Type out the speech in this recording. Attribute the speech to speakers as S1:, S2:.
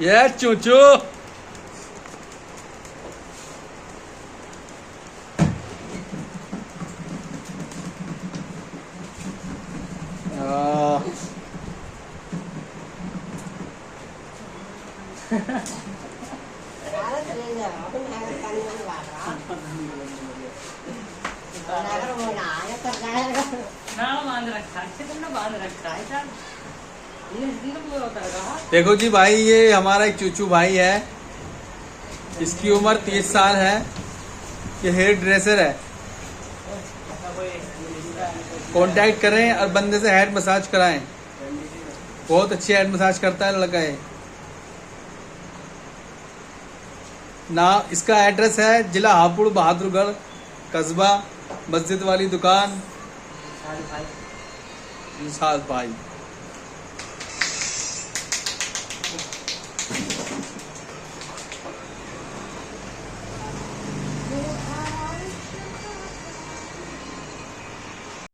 S1: ये चूचू देखो जी भाई, ये हमारा एक चूचू भाई है। इसकी उम्र 30 साल है। ये हेयर ड्रेसर है। कांटेक्ट करें और बंदे से हेड मसाज कराएं। बहुत अच्छी हेड मसाज करता है लड़का है ना। इसका एड्रेस है जिला हापुड़, बहादुरगढ़, कस्बा, मस्जिद वाली दुकान, साथ भाई।